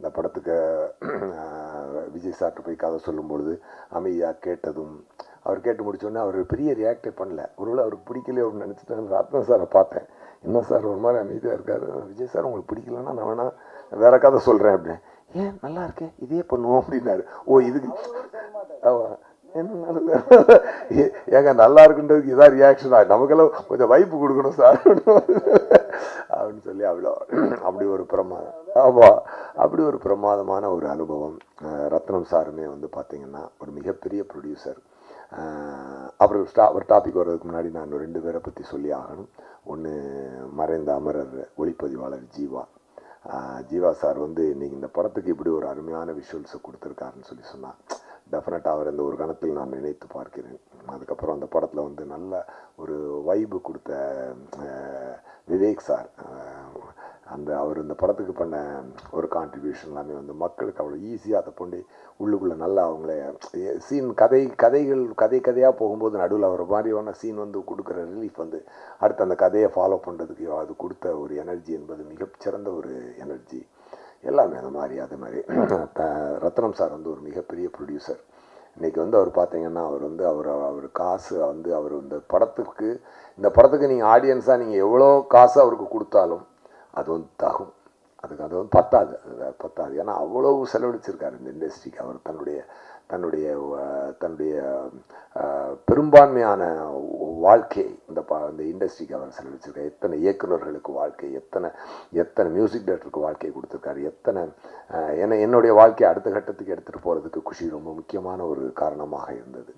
இந்த படத்துக்கு விஜய் சார்ட்டு போய் கதை சொல்லும்பொழுது அமைதியாக கேட்டதும், அவர் கேட்டு முடிச்சோடனே அவர் பெரிய ரியாக்டே பண்ணல. ஒருவேளை அவருக்கு பிடிக்கலையே அப்படின்னு நினச்சிட்டு ரத்னம் சாரை பார்த்தேன். என்ன சார் ஒரு மாதிரி அமைதியாக இருக்கார். விஜய் சார் உங்களுக்கு பிடிக்கலன்னா நான் வேணா வேற கதை சொல்கிறேன் அப்படின்னு. ஏன் நல்லா இருக்கே இதே பண்ணுவோம் அப்படின்னாரு. ஓ இதுக்கு என்ன ஏங்க நல்லா இருக்குன்றதுக்கு இதான் ரியாக்ஷனா, நமக்கெல்லாம் கொஞ்சம் வைப்பு கொடுக்கணும் சார் அப்படின்னு சொல்லி அப்படி ஒரு பிரமாதம். ஆமாம், அப்படி ஒரு பிரமாதமான ஒரு அனுபவம். ரத்னம் சாருமே வந்து பார்த்திங்கன்னா ஒரு மிகப்பெரிய ப்ரொடியூசர். அப்புறம் ஒரு டாபிக் வர்றதுக்கு முன்னாடி நான் 2 பேரை பற்றி சொல்லி ஆகணும். ஒன்று மறைந்த அமரர் ஒளிப்பதிவாளர் ஜீவா சார் வந்து இன்றைக்கி இந்த படத்துக்கு இப்படி ஒரு அருமையான விஷுவல்ஸை கொடுத்துருக்காருன்னு சொல்லி சொன்னார். டெஃபினட்டாக அவர் இந்த ஒரு கணத்தில் நான் நினைத்து பார்க்கிறேன். அதுக்கப்புறம் அந்த படத்தில் வந்து நல்ல ஒரு வைபு கொடுத்த விவேக் சார், அவர் இந்த படத்துக்கு பண்ண ஒரு கான்ட்ரிபியூஷன் எல்லாமே வந்து மக்களுக்கு அவ்வளோ ஈஸியாக அதை கொண்டு உள்ளுக்குள்ளே நல்லா அவங்கள சீன் கதையாக போகும்போது நடுவில் அவர் மாதிரியான சீன் வந்து கொடுக்குற ரிலீஃப் வந்து அடுத்து அந்த கதையை ஃபாலோ பண்ணுறதுக்கு அது கொடுத்த ஒரு எனர்ஜி என்பது மிகச்சிறந்த ஒரு எனர்ஜி. எல்லாமே அது மாதிரி ரத்னம் சார் வந்து ஒரு மிகப்பெரிய ப்ரொடியூசர். இன்றைக்கி வந்து அவர் பார்த்தீங்கன்னா அவர் காசு வந்து அவர் இந்த படத்துக்கு நீங்கள் ஆடியன்ஸாக நீங்கள் எவ்வளோ காசு அவருக்கு கொடுத்தாலும் அது வந்து தகும், அது வந்து பத்தாது. ஏன்னா அவ்வளவு செலவழிச்சிருக்காரு இந்த இண்டஸ்ட்ரிக்கு. அவர் தன்னுடைய பெரும்பான்மையான வாழ்க்கை இந்த இண்டஸ்ட்ரிக்கு அவர் செலவழிச்சிருக்காரு. எத்தனை இயக்குநர்களுக்கு வாழ்க்கை, எத்தனை மியூசிக் டைரக்டருக்கு வாழ்க்கை கொடுத்துருக்காரு, என்னுடைய வாழ்க்கையை அடுத்த கட்டத்துக்கு எடுத்துகிட்டு போகிறதுக்கு குஷி ரொம்ப முக்கியமான ஒரு காரணமாக இருந்தது.